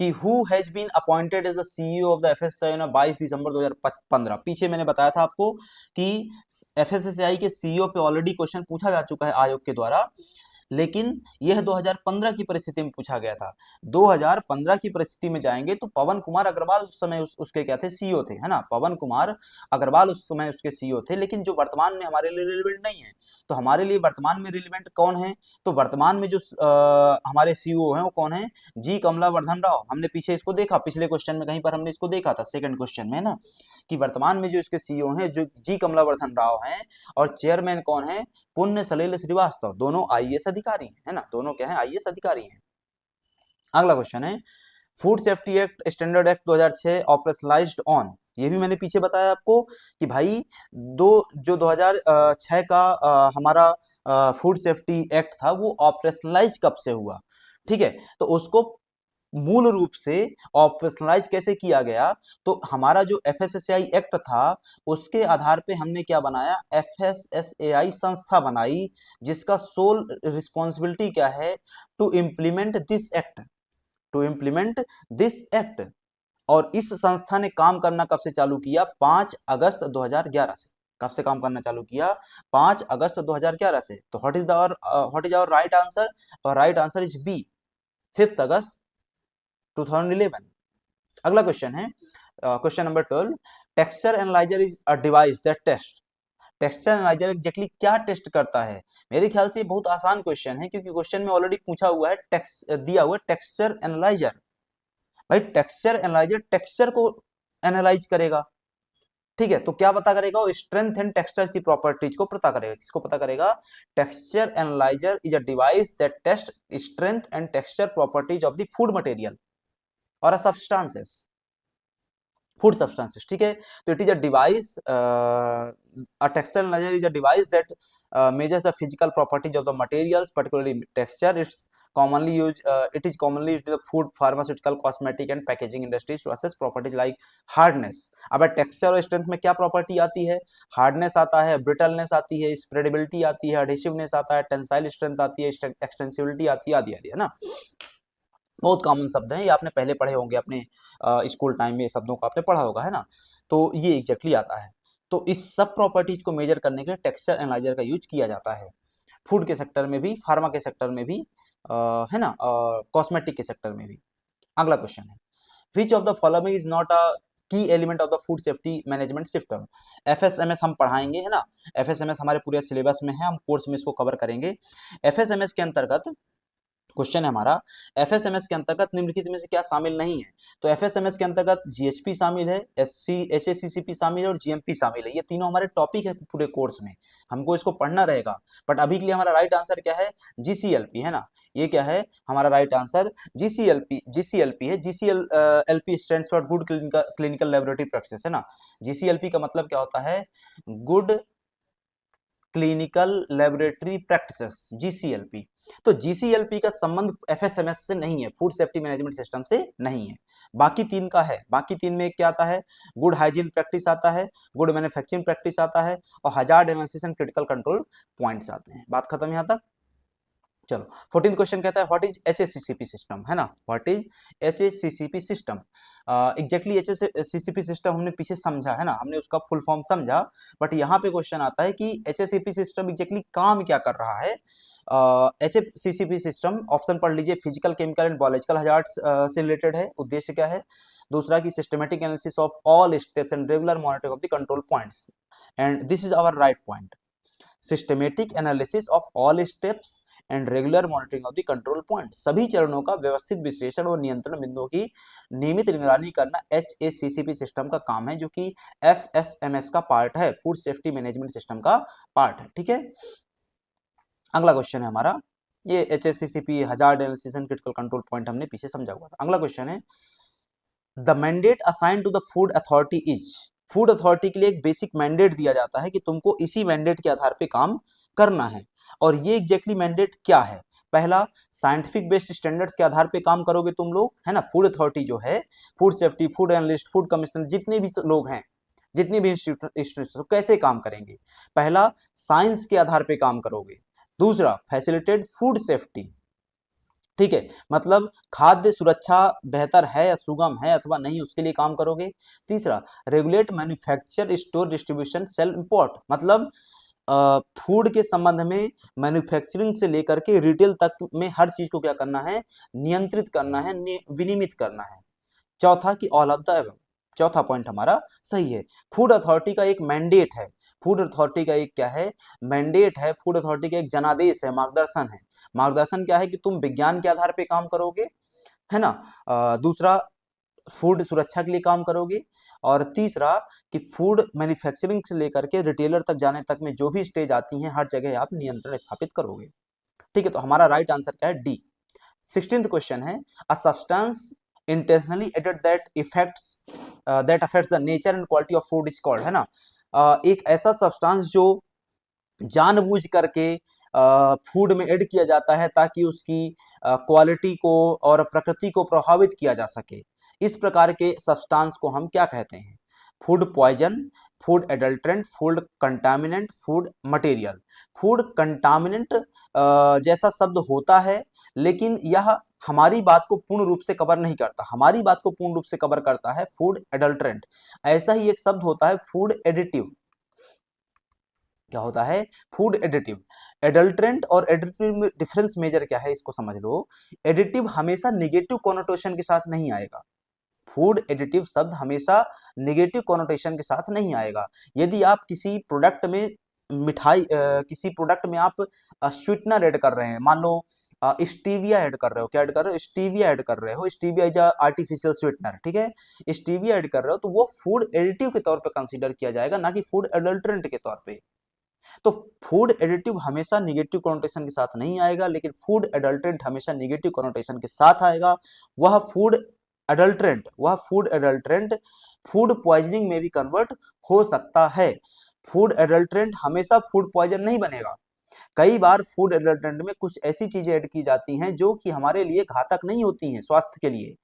कि who has been appointed as the CEO of the FSSI on 22 December 2015। पीछे मैंने बताया था आपको कि एफएसएसआई के सीईओ पे ऑलरेडी क्वेश्चन पूछा जा चुका है आयोग के द्वारा, लेकिन यह 2015 की परिस्थिति में पूछा गया था। 2015 की परिस्थिति में जाएंगे तो पवन कुमार अग्रवाल उस समय उसके क्या थे, सीईओ थे, है ना। पवन कुमार अग्रवाल उस समय उसके सीईओ थे, लेकिन जो वर्तमान में हमारे लिए रिलेवेंट नहीं है। तो हमारे लिए वर्तमान में रिलेवेंट कौन है, तो वर्तमान में जो हमारे सीईओ हैं वो कौन है, जी कमलावर्धन राव। हमने पीछे इसको देखा, पिछले क्वेश्चन में कहीं पर हमने इसको देखा था, सेकंड क्वेश्चन में, है ना, कि वर्तमान में जो इसके सीईओ हैं जो जी कमलावर्धन राव हैं, और चेयरमैन कौन है, पुण्य सलिल श्रीवास्तव। दोनों आईएएस अधिकारी हैं, है ना, दोनों क्या है, आईएएस अधिकारी हैं। अगला क्वेश्चन है food safety act standard act 2006 operationalised on. ये भी मैंने पीछे बताया आपको कि भाई जो 2006 का हमारा फूड सेफ्टी एक्ट था वो ऑपरेशनलाइज कब से हुआ, ठीक है। तो उसको मूल रूप से ऑपरेशनलाइज कैसे किया गया, तो हमारा जो एफएसएसएआई एक्ट था उसके आधार पे हमने क्या बनाया, एफएसएसएआई संस्था बनाई, जिसका सोल रिस्पॉन्सिबिलिटी क्या है, to implement this act, to implement this act. और इस संस्था ने काम करना कब से चालू किया, 5 अगस्त 2011 से। कब से काम करना चालू किया, 5 अगस्त 2011 से। तो what is our right answer, और right answer is B, 5 August 2011। अगला क्वेश्चन है question number 12। Texture analyser is a device that test. Texture analyser exactly क्या टेस्ट करता है। मेरे ख्याल से ये बहुत आसान क्वेश्चन है, क्योंकि क्वेश्चन में ऑलरेडी पूछा हुआ है, दिया हुआ है टेक्सचर एनालाइजर। भाई टेक्सचर एनालाइजर टेक्सचर को एनालाइज करेगा, ठीक है। तो क्या पता करेगा, वो स्ट्रेंथ एंड टेक्सचर की प्रॉपर्टीज को पता करेगा। किसको पता करेगा, texture analyser is a device that test strength and texture properties of the food material और अ सब्सटेंसेस, फूड सब्सटेंसेस, ठीक है। तो it is a device, a texture analyser is a device that measures the physical properties of the materials, particularly texture. It is commonly used in the food, pharmaceutical, cosmetic and packaging industries to assess properties like hardness. अब texture और strength में क्या property आती है, hardness आता है, brittleness आती है, स्प्रेडेबिलिटी आती है, एडहेसिवनेस आता है, टेंसाइल स्ट्रेंथ आती है, एक्सटेंसिबिलिटी आती है, आदि आदि, है ना। बहुत कॉमन शब्द हैं, ये आपने पहले पढ़े होंगे अपने स्कूल टाइम में, ये शब्दों को आपने पढ़ा होगा, है ना। तो ये एग्जैक्टली आता है। तो इस सब प्रॉपर्टीज को मेजर करने के लिए टेक्सचर एनालाइजर का यूज किया जाता है, फूड के सेक्टर में भी, फार्मा के सेक्टर में भी, है ना, कॉस्मेटिक के सेक्टर में भी। अगला क्वेश्चन है which of the following is not a key element of the food safety management system. FSMS हम पढ़ाएंगे, है ना, एफएसएमएस हमारे पूरे सिलेबस में है, हम कोर्स में इसको कवर करेंगे। एफएसएमएस के अंतर्गत क्वेश्चन है हमारा, एफएसएमएस के अंतर्गत निम्नलिखित में से क्या शामिल नहीं है। तो एफएसएमएस के अंतर्गत जीएचपी शामिल है, एचएसीसीपी शामिल है और जीएमपी शामिल है। ये तीनों हमारे टॉपिक है पूरे कोर्स में, हमको इसको पढ़ना रहेगा। बट अभी के लिए हमारा राइट आंसर क्या है, जीसीएलपी, है ना। ये क्या है हमारा राइट आंसर, जीसीएलपी है। GCLP stands for good clinical laboratory practice, है ना। जीसीएलपी का मतलब क्या होता है, good clinical laboratory practices, GCLP. तो जीसीएलपी का संबंध एफएसएमएस से नहीं है, फूड सेफ्टी मैनेजमेंट सिस्टम से नहीं है। बाकी तीन का है। बाकी तीन में क्या आता है, गुड हाइजीन प्रैक्टिस आता है, गुड मैन्युफैक्चरिंग प्रैक्टिस आता है, और hazard analysis and critical control points आते हैं। बात खत्म यहां तक। चलो 14th क्वेश्चन कहता है व्हाट इज HACCP सिस्टम, है ना, what is HACCP system. Exactly HACCP system हमने पीछे समझा, है ना, हमने उसका फुल फॉर्म समझा, बट यहाँ पे क्वेश्चन आता है कि HACCP सिस्टम एग्जैक्टली काम क्या कर रहा है। HACCP सिस्टम ऑप्शन पढ़ लीजिए, physical chemical and biological hazards से रिलेटेड है। उद्देश्य क्या है? दूसरा की systematic analysis of all steps and regular monitoring of the control points, and this is our right point. Systematic analysis of all steps and regular monitoring of the control point, सभी चरणों का व्यवस्थित विश्लेषण और नियंत्रण बिंदुओं की नियमित निगरानी करना HACCP सिस्टम का काम है, जो कि FSMS का पार्ट है, फूड सेफ्टी मैनेजमेंट सिस्टम का पार्ट है। ठीक है, अगला क्वेश्चन है हमारा, ये HACCP hazard analysis and critical control point हमने पीछे समझा हुआ था। अगला क्वेश्चन है the mandate assign to the food authority is, food authority के लिए एक बेसिक मैंडेट दिया जाता है कि तुमको इसी मैंडेट के आधार पे काम करना है, और ये एग्जैक्टली मैंडेट क्या है? पहला, साइंटिफिक बेस्ड स्टैंडर्ड्स के आधार पे काम करोगे तुम लोग, है ना। फूड अथॉरिटी जो है, food safety, food analyst, food commissioner, जितने भी लोग हैं, जितने भी इंस्टीट्यूट कैसे काम करेंगे? पहला, साइंस के आधार पे काम करोगे। दूसरा, फैसिलिटेट फूड सेफ्टी, ठीक है, मतलब खाद्य सुरक्षा बेहतर है या सुगम है अथवा नहीं, उसके लिए काम करोगे। तीसरा, regulate manufacture store distribution sale import, मतलब फूड के संबंध में मैन्युफैक्चरिंग से लेकर के रिटेल तक में हर चीज को क्या करना है? नियंत्रित करना है, विनियमित करना है। चौथा कि ऑल ऑफ द अबव, चौथा पॉइंट हमारा सही है। फूड अथॉरिटी का एक मैंडेट है, फूड अथॉरिटी का एक क्या है? मैंडेट है। फूड अथॉरिटी का एक जनादेश है, मार्गदर्शन है। मार्गदर्शन क्या है? कि तुम विज्ञान के आधार पे काम करोगे, है ना। दूसरा, फूड सुरक्षा के लिए काम करोगे, और तीसरा कि फूड मैन्युफैक्चरिंग से लेकर के रिटेलर तक जाने तक में जो भी स्टेज आती हैं, हर जगह आप नियंत्रण स्थापित करोगे। ठीक है, तो हमारा राइट आंसर क्या है? डी। 16th क्वेश्चन है a substance intentionally added that affects the nature and quality of food is called, है ना। एक ऐसा सब्सटेंस जो जानबूझ करके फूड में ऐड किया जाता है ताकि उसकी क्वालिटी को और प्रकृति को प्रभावित किया जा सके, इस प्रकार के सब्सटेंस को हम क्या कहते हैं? Food poison, food adulterant, food contaminant, food material. Food contaminant जैसा शब्द होता है, लेकिन यह हमारी बात को पूर्ण रूप से कवर नहीं करता। हमारी बात को पूर्ण रूप से कवर करता है फूड एडल्ट्रेंट। ऐसा ही एक शब्द होता है फूड एडिटिव। क्या होता है? Food additive. एडल्ट्रेंट और एडिटिव में डिफरेंस मेजर क्या है, इसको समझ लो। एडिटिव हमेशा नेगेटिव कोनोटेशन के साथ नहीं आएगा। फूड एडिटिव शब्द हमेशा नेगेटिव कोनोटेशन के साथ नहीं आएगा। यदि आप किसी प्रोडक्ट में किसी प्रोडक्ट में आप स्वीटनर ऐड कर रहे हैं, मान लो स्टीविया ऐड कर रहे हो, क्या ऐड कर रहे हो? स्टीविया ऐड कर रहे हो। स्टीविया इज आर्टिफिशियल स्वीटनर, ठीक है। स्टीविया ऐड कर रहे हो तो वो फूड एडिटिव के तौर पर कंसीडर किया जाएगा, ना कि फूड एडल्ट्रेंट के तौर पे। तो फूड एडिटिव हमेशा निगेटिव कोनोटेशन के साथ नहीं आएगा, लेकिन फूड एडल्ट्रेंट हमेशा निगेटिव कोनोटेशन के साथ आएगा। वह फूड एडल्ट्रेंट फूड पॉइजनिंग में भी कन्वर्ट हो सकता है। फूड एडल्ट्रेंट हमेशा फूड पॉइजन नहीं बनेगा। कई बार फूड एडल्ट्रेंट में कुछ ऐसी चीजें ऐड की जाती हैं जो कि हमारे लिए घातक नहीं होती हैं स्वास्थ्य के लिए,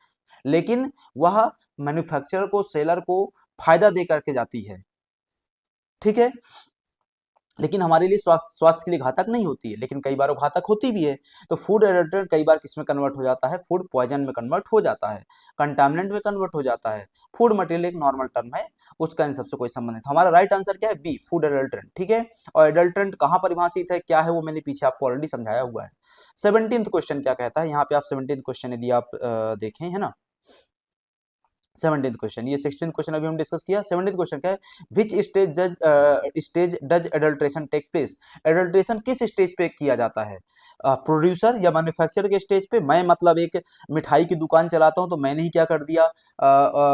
लेकिन वह मैन्युफैक्चरर को, सेलर को फायदा दे करके जाती है, ठीक है। लेकिन हमारे लिए स्वास्थ्य के लिए घातक नहीं होती है, लेकिन कई बार वो घातक होती भी है। तो फूड एडिटर कई बार किस में कन्वर्ट हो जाता है? फूड पॉइजन में कन्वर्ट हो जाता है, कंटामिनेंट में कन्वर्ट हो जाता है। फूड मटेरियल एक नॉर्मल टर्म है, उसका इन सबसे कोई संबंध नहीं। तो हमारा राइट आंसर क्या है? बी, फूड एडल्ट्रेंट, ठीक है। और एडल्ट्रेंट कहाँ परिभाषित है, क्या है, वो मैंने पीछे आपको ऑलरेडी समझाया हुआ है। 17th क्वेश्चन क्या कहता है? यहाँ पे आप 17th क्वेश्चन यदि आप देखें, है ना, 17th क्वेश्चन, ये 16th क्वेश्चन अभी हम डिस्कस किया। 17th क्वेश्चन क्या है? Which stage does adulteration take place, adulteration किस स्टेज पे किया जाता है? प्रोड्यूसर या मैन्युफैक्चरर के स्टेज पे? मैं मतलब एक मिठाई की दुकान चलाता हूं तो मैंने ही क्या कर दिया,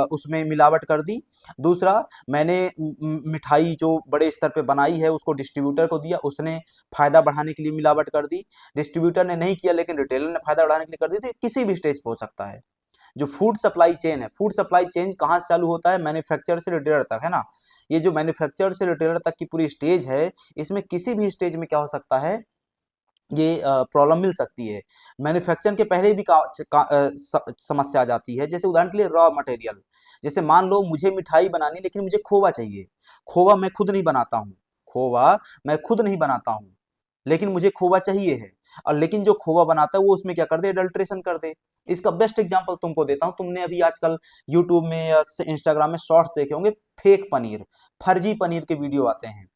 उसमें मिलावट कर दी। दूसरा, मैंने मिठाई जो बड़े स्तर पे बनाई है उसको डिस्ट्रीब्यूटर को दिया, उसने फायदा बढ़ाने के लिए मिलावट कर दी। डिस्ट्रीब्यूटर ने नहीं किया लेकिन रिटेलर ने फायदा बढ़ाने के लिए कर दी। तो किसी भी स्टेज पे हो सकता है। जो फूड सप्लाई चेन है, फूड सप्लाई चेन कहाँ से चालू होता है? मैन्युफैक्चरर से रिटेलर तक, है ना। ये जो मैन्युफैक्चरर से रिटेलर तक की पूरी स्टेज है, इसमें किसी भी स्टेज में क्या हो सकता है? ये प्रॉब्लम मिल सकती है। मैन्युफैक्चर के पहले भी समस्या आ जाती है। जैसे उदाहरण के लिए रॉ मटेरियल, जैसे मान लो मुझे मिठाई बनानी, लेकिन मुझे खोवा चाहिए। खोवा मैं खुद नहीं बनाता हूँ, खोवा मैं खुद नहीं बनाता हूँ, लेकिन मुझे खोवा चाहिए है, और लेकिन जो खोवा बनाता है वो उसमें क्या कर दे, अडल्ट्रेशन कर दे। इसका बेस्ट एग्जांपल तुमको देता हूँ, तुमने अभी आजकल यूट्यूब में या इंस्टाग्राम में शॉर्ट्स देखे होंगे, फेक पनीर, फर्जी पनीर के वीडियो आते हैं,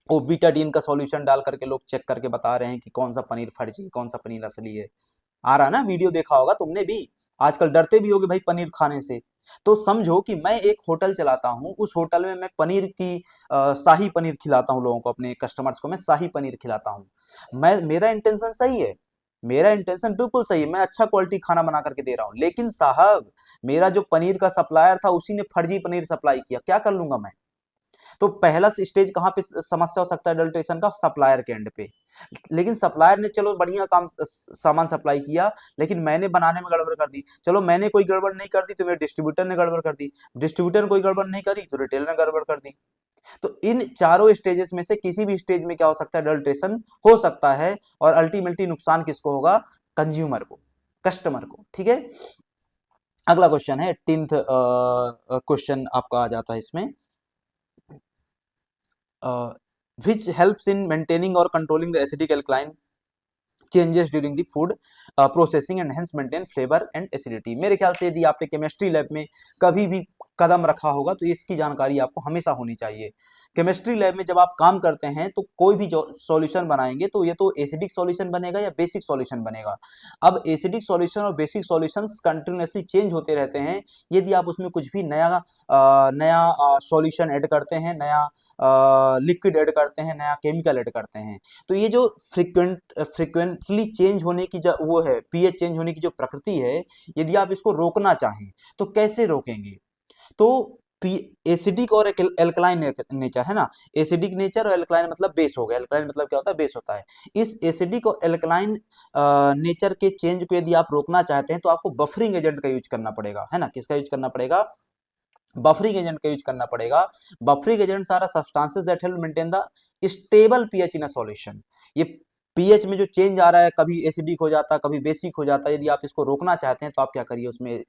वो बीटाडीन का सॉल्यूशन डाल करके लोग चेक करके बता रहे हैं कि कौन सा पनीर फर्जी है, कौन सा पनीर असली है। आ रहा ना, वीडियो देखा होगा तुमने भी। आजकल डरते भी होगे भाई पनीर खाने से। तो समझो कि मैं एक होटल चलाता हूँ, उस होटल में मैं पनीर की शाही पनीर खिलाता हूँ लोगों को, अपने कस्टमर्स को मैं शाही पनीर खिलाता हूँ। मैं, मेरा इंटेंशन सही है, मेरा इंटेंशन बिल्कुल सही है, मैं अच्छा क्वालिटी खाना बना करके दे रहा हूँ, लेकिन साहब मेरा जो पनीर का सप्लायर था उसी ने फर्जी पनीर सप्लाई किया, क्या कर लूंगा मैं? तो पहला स्टेज कहाँ पे समस्या हो सकता है अडल्ट्रेशन का, सप्लायर के एंड पे। लेकिन सप्लायर ने चलो बढ़िया काम सामान सप्लाई किया, लेकिन मैंने बनाने में गड़बड़ कर दी। चलो मैंने कोई गड़बड़ नहीं कर दी तो मेरे डिस्ट्रीब्यूटर ने गड़बड़ कर दी, डिस्ट्रीब्यूटर ने कोई गड़बड़ नहीं करी तो रिटेलर ने गड़बड़ कर दी। तो इन चारों स्टेजेस में से किसी भी स्टेज में क्या हो सकता है, अडल्ट्रेशन हो सकता है, और अल्टीमेटली नुकसान किसको होगा, कंज्यूमर को, कस्टमर को। ठीक है, अगला क्वेश्चन है 18th क्वेश्चन आपका आ जाता है इसमें, which helps in maintaining or controlling the acidic alkaline changes during the food processing and hence maintain flavor and acidity। मेरे ख्याल से यदि आपने केमिस्ट्री लैब में कभी भी कदम रखा होगा तो इसकी जानकारी आपको हमेशा होनी चाहिए। केमिस्ट्री लैब में जब आप काम करते हैं तो कोई भी जो सॉल्यूशन बनाएंगे तो ये तो एसिडिक सॉल्यूशन बनेगा या बेसिक सॉल्यूशन बनेगा। अब एसिडिक सॉल्यूशन और बेसिक सॉल्यूशंस कंटिन्यूअसली चेंज होते रहते हैं। यदि आप उसमें कुछ भी नया सॉल्यूशन ऐड करते हैं, नया लिक्विड ऐड करते हैं, नया केमिकल ऐड करते हैं, तो ये जो फ्रिक्वेंटली चेंज होने की जो वो है, पीएच चेंज होने की जो प्रकृति है, यदि आप इसको रोकना चाहें तो कैसे रोकेंगे? तो एसिडिक और एल्कलाइन नेचर है ना, एसिडिक नेचर और एल्कलाइन मतलब बेस हो गया, एल्कलाइन मतलब क्या होता है, बेस होता है। इस एसिडिक और एल्कलाइन नेचर के चेंज को यदि आप रोकना चाहते हैं तो आपको बफरिंग एजेंट का यूज करना पड़ेगा, है ना। किसका यूज करना पड़ेगा, बफरिंग एजेंट का यूज करना पड़ेगा। Buffering agents are substances that help maintain the stable pH in a solution. ये पीएच में जो चेंज आ रहा है, कभी एसिडिक हो जाता है, कभी बेसिक हो जाता है, यदि आप इसको रोकना चाहते हैं तो आप क्या करिए, उसमें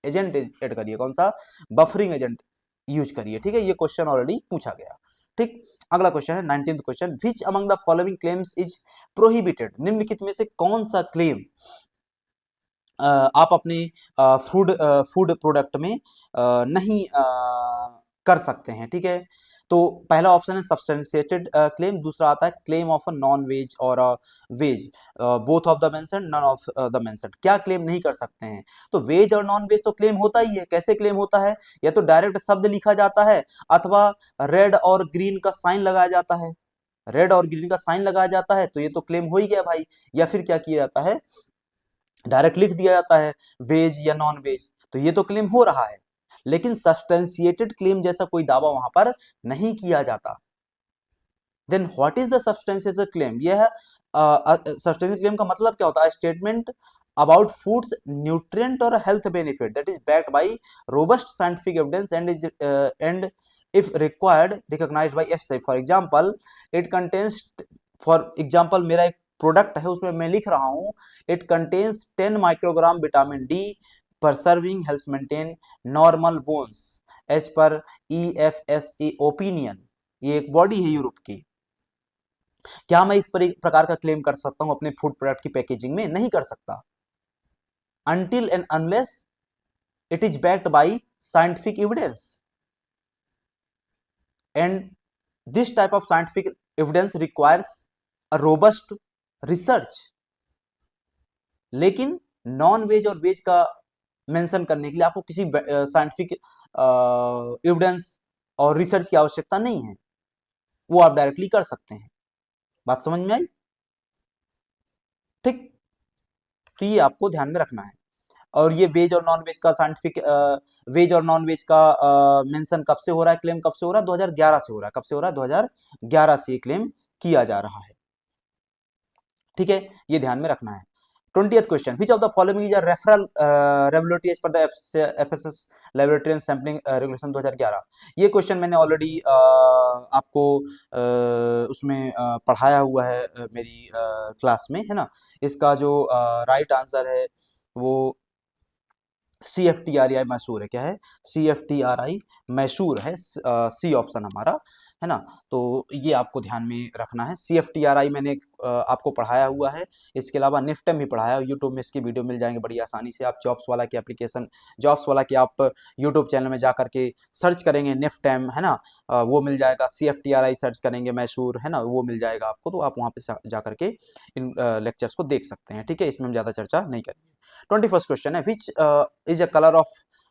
एजेंट ऐड करिए, कौन सा, बफरिंग एजेंट यूज करिए। ठीक है, ये क्वेश्चन ऑलरेडी पूछा गया। ठीक, अगला क्वेश्चन है 19th question, which among the following claims is prohibited. निम्नलिखित में से कौन सा क्लेम आप अपने फूड फूड प्रोडक्ट में नहीं कर सकते हैं। ठीक है, तो पहला ऑप्शन है सब्सटेंशिएटेड क्लेम, दूसरा आता है claim of a non veg और veg, both of the mention, none of the mention. क्या क्लेम नहीं कर सकते हैं, तो वेज और नॉन वेज तो क्लेम होता ही है। कैसे क्लेम होता है, या तो डायरेक्ट शब्द लिखा जाता है, अथवा रेड और ग्रीन का साइन लगाया जाता है। रेड और ग्रीन का साइन लगाया जाता है तो ये तो क्लेम हो ही गया भाई। या फिर क्या किया जाता है, डायरेक्ट लिख दिया जाता है वेज या नॉन वेज, तो ये तो क्लेम हो रहा है। लेकिन सब्सटेंशिएटेड क्लेम जैसा कोई दावा वहां पर नहीं किया जाता। Then what is the substantiated claim, यह सब्सटेंशिएटेड क्लेम का मतलब क्या होता है, स्टेटमेंट अबाउट फूड्स न्यूट्रिएंट और health benefit that is backed by robust scientific evidence and is and if required recognized by FSA। for example it contains, for example मेरा एक product है उसमें मैं लिख रहा हूं it contains 10 microgram vitamin D per serving, help maintain normal bones as per EFSA opinion. ये एक बॉडी है यूरोप की। क्या मैं इस पर एक प्रकार का क्लेम कर सकता हूं अपने फूड प्रोडक्ट की पैकेजिंग में? नहीं कर सकता, until and unless it is backed by scientific evidence, and this type of scientific evidence requires a robust research। लेकिन नॉन वेज और वेज का मेंशन करने के लिए आपको किसी साइंटिफिक एविडेंस और रिसर्च की आवश्यकता नहीं है, वो आप डायरेक्टली कर सकते हैं। बात समझ में आई? ठीक, तो ये आपको ध्यान में रखना है। और ये वेज और नॉन वेज का साइंटिफिक वेज और नॉन वेज का मेंशन कब से हो रहा है, क्लेम कब से हो रहा है, 2011 से हो रहा है। कब से हो रहा है, 2011 से ये क्लेम किया जा रहा है। ठीक है, ये ध्यान में रखना है। 20th question, which of the following is a referral regulatory as per the FSS laboratory and sampling regulation 2011। ये क्वेश्चन मैंने ऑलरेडी आपको उसमें पढ़ाया हुआ है मेरी क्लास में, है ना। इसका जो राइट आंसर है वो CFTRI मैसूर है। क्या है, CFTRI मैसूर है, सी ऑप्शन हमारा है ना। तो ये आपको ध्यान में रखना है। CFTRI मैंने आपको पढ़ाया हुआ है, इसके अलावा निफ्टम भी पढ़ाया है, यूट्यूब में इसके वीडियो मिल जाएंगे बड़ी आसानी से। आप जॉब्स वाला की एप्लीकेशन, जॉब्स वाला की आप यूट्यूब चैनल में जा करके सर्च करेंगे निफ्टम, है ना, वो मिल जाएगा। CFTRI सर्च करेंगे मैसूर, है ना, वो मिल जाएगा आपको, तो आप वहाँ पे जा करके इन लेक्चर्स को देख सकते हैं, ठीक है। इसमें हम ज़्यादा चर्चा नहीं करेंगे। 21st क्वेश्चन है, which is a colour of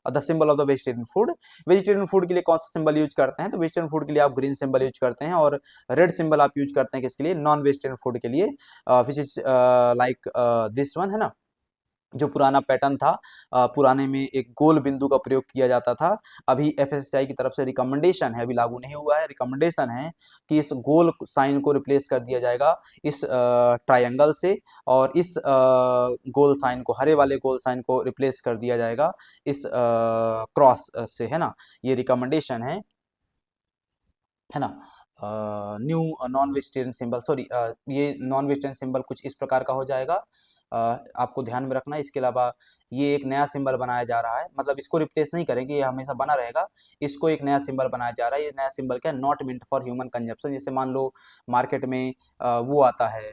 the symbol of the vegetarian food. Vegetarian food के लिए कौन सा सिंबल यूज करते हैं, तो वेजिटेरियन फूड के लिए आप ग्रीन सिंबल यूज करते हैं, और रेड सिंबल आप यूज करते हैं किसके लिए, नॉन वेजिटेरियन फूड के लिए, which is like this one, है ना। जो पुराना पैटर्न था, पुराने में एक गोल बिंदु का प्रयोग किया जाता था। अभी FSSAI की तरफ से रिकमेंडेशन है, अभी लागू नहीं हुआ है, रिकमेंडेशन है कि इस गोल साइन को रिप्लेस कर दिया जाएगा इस ट्रायंगल से, और इस गोल साइन को, हरे वाले गोल साइन को रिप्लेस कर दिया जाएगा इस क्रॉस से, है ना। ये रिकमेंडेशन है ना। New non vegetarian symbol, sorry, ये नॉन वेजिटेरियन सिंबल कुछ इस प्रकार का हो जाएगा, आपको ध्यान में रखना है। इसके अलावा ये एक नया सिंबल बनाया जा रहा है, मतलब इसको रिप्लेस नहीं करेंगे, ये हमेशा बना रहेगा। इसको एक नया सिंबल बनाया जा रहा है। ये नया सिंबल क्या है, not mint for human consumption. जैसे मान लो मार्केट में वो आता है,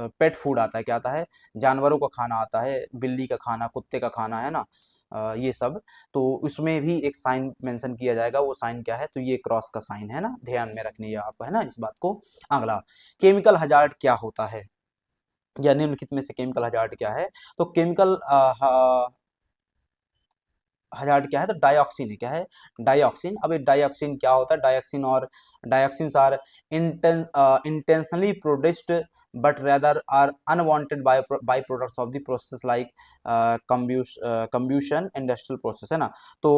पेट फूड आता है, क्या आता है, जानवरों का खाना आता है, बिल्ली का खाना, कुत्ते का खाना, है ना, ये सब। तो उसमें भी एक साइन मेंशन किया जाएगा, वो साइन क्या है, तो ये क्रॉस का साइन है ना, ध्यान में रखनी है आप, है ना, इस बात को। अगला, केमिकल हजार्ड क्या होता है, या निम्नलिखित में से केमिकल हजार्ड क्या है, तो केमिकल हजार्ड क्या है, तो डाइऑक्सिन है, क्या है, डाइऑक्सिन। अब ये डाइऑक्सिन क्या होता है, डाइऑक्सिन और dioxins are intentionally produced but rather are unwanted byproducts of the process like combustion industrial process, है ना। तो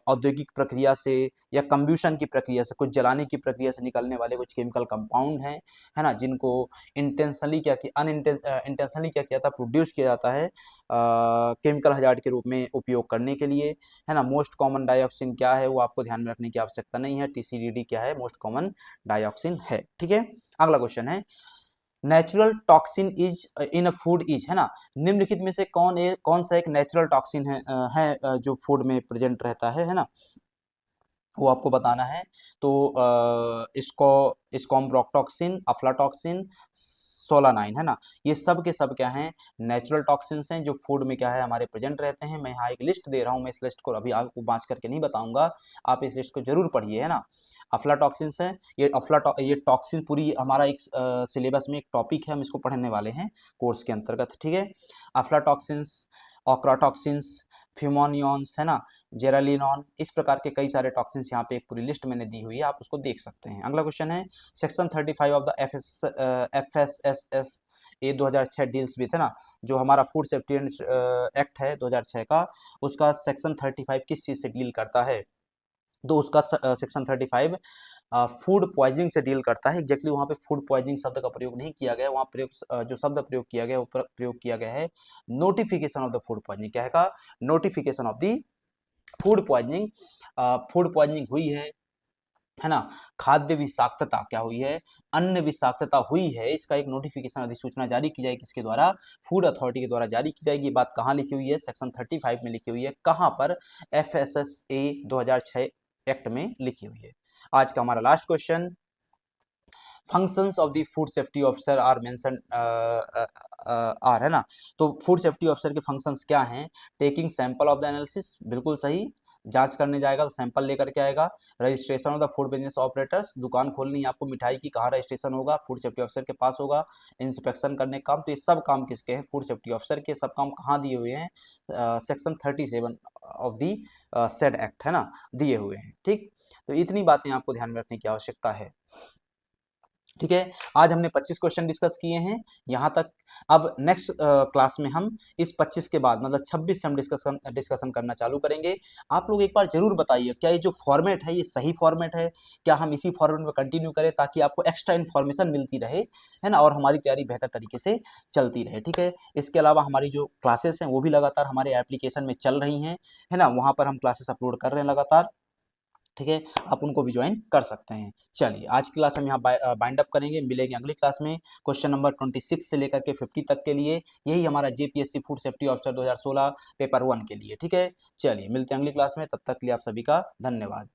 औद्योगिक प्रक्रिया से या कंब्यूशन की प्रक्रिया से, कुछ जलाने की प्रक्रिया से निकलने वाले कुछ केमिकल कंपाउंड हैं, है ना, जिनको इंटेंशनली क्या किया, इंटेंशनली क्या किया था, प्रोड्यूस किया जाता है केमिकल हजार्ड के रूप में उपयोग करने के लिए, है ना। मोस्ट कॉमन डाइऑक्सिन क्या है, वो आपको ध्यान में रखने की आवश्यकता नहीं है, TCDD क्या है, मोस्ट कॉमन डाइऑक्सिन है, ठीक है। अगला क्वेश्चन है, natural toxin is in a food is, है ना, निम्नलिखित में से कौन सा एक नेचुरल टॉक्सिन जो फूड में प्रेजेंट रहता है ना, वो आपको बताना है। तो इसको स्कॉम्ब्रोक्टॉक्सिन, अफ्लाटॉक्सिन, सोलानाइन, है ना, ये सब के सब क्या हैं, नेचुरल टॉक्सिन्स हैं, जो फूड में क्या है हमारे प्रेजेंट रहते हैं। मैं यहाँ एक लिस्ट दे रहा हूँ, मैं इस लिस्ट को अभी आपको बाँच करके नहीं बताऊंगा, आप इस लिस्ट को जरूर पढ़िए, है ना। अफ्लाटॉक्सिन्स है, ये टॉक्सिन पूरी हमारा एक सिलेबस में एक टॉपिक है, हम इसको पढ़ने वाले हैं कोर्स के अंतर्गत, ठीक है। अफ्लाटॉक्सिन्स, ऑक्राटॉक्सिन्स, फ्यूमोनियॉन्स, है ना, जेरालिनॉन, इस प्रकार के कई सारे टॉक्सिन्स यहाँ पे एक पूरी लिस्ट मैंने दी हुई है, आप उसको देख सकते हैं। अगला क्वेश्चन है, section 35 of the FSSS A 2006 deals with, है ना, जो हमारा फूड सेफ्टी एंड एक्ट है 2006 का, उसका सेक्शन 35 किस चीज़ से डील करता है, तो उसका सेक्शन 35 फूड पॉइजनिंग से डील करता है। एग्जैक्टली वहाँ पे फूड पॉइजनिंग शब्द का प्रयोग नहीं किया गया, वहाँ प्रयोग जो शब्द प्रयोग किया गया वो प्रयोग किया गया है notification of the food poisoning, क्या है का, notification of the food poisoning. Food poisoning हुई है ना, खाद्य विषाक्तता क्या हुई है, अन्न विषाक्तता हुई है, इसका एक नोटिफिकेशन अधिसूचना जारी की जाएगी, किसके द्वारा, फूड अथॉरिटी के द्वारा जारी की जाएगी। ये बात कहाँ लिखी हुई है, सेक्शन 35 में लिखी हुई है, कहाँ पर, FSSA 2006 एक्ट में लिखी हुई है। आज का हमारा last question, functions of the food safety officer are mention are, है ना, तो फूड सेफ्टी ऑफिसर के फंक्शंस क्या हैं, taking sample of the analysis, बिल्कुल सही, जांच करने जाएगा तो सैंपल लेकर के आएगा। Registration of the food business operators, दुकान खोलनी है आपको मिठाई की, कहाँ रजिस्ट्रेशन होगा, फूड सेफ्टी ऑफिसर के पास होगा। इंस्पेक्शन करने का काम, तो ये सब काम किसके हैं, फूड सेफ्टी ऑफिसर के। सब काम कहाँ दिए हुए हैं, section 37 of the said act, है ना, दिए हुए हैं, ठीक। तो इतनी बातें आपको ध्यान में रखने की आवश्यकता है, ठीक है। आज हमने 25 क्वेश्चन डिस्कस किए हैं यहाँ तक। अब नेक्स्ट क्लास में हम इस 25 के बाद मतलब 26 से हम डिस्कशन करना चालू करेंगे। आप लोग एक बार जरूर बताइए, क्या ये जो फॉर्मेट है ये सही फॉर्मेट है, क्या हम इसी फॉर्मेट में कंटिन्यू करें, ताकि आपको एक्स्ट्रा इन्फॉर्मेशन मिलती रहे, है ना, और हमारी तैयारी बेहतर तरीके से चलती रहे, ठीक है। इसके अलावा हमारी जो क्लासेस हैं वो भी लगातार हमारे एप्लीकेशन में चल रही हैं, है ना, वहाँ पर हम क्लासेस अपलोड कर रहे हैं लगातार, ठीक है, आप उनको भी ज्वाइन कर सकते हैं। चलिए आज की क्लास हम यहाँ बाइंड अप करेंगे, मिलेंगे अगली क्लास में क्वेश्चन नंबर 26 से लेकर के 50 तक के लिए। यही हमारा JPSC food safety officer 2016 paper 1 के लिए, ठीक है। चलिए मिलते हैं अगली क्लास में, तब तक के लिए आप सभी का धन्यवाद।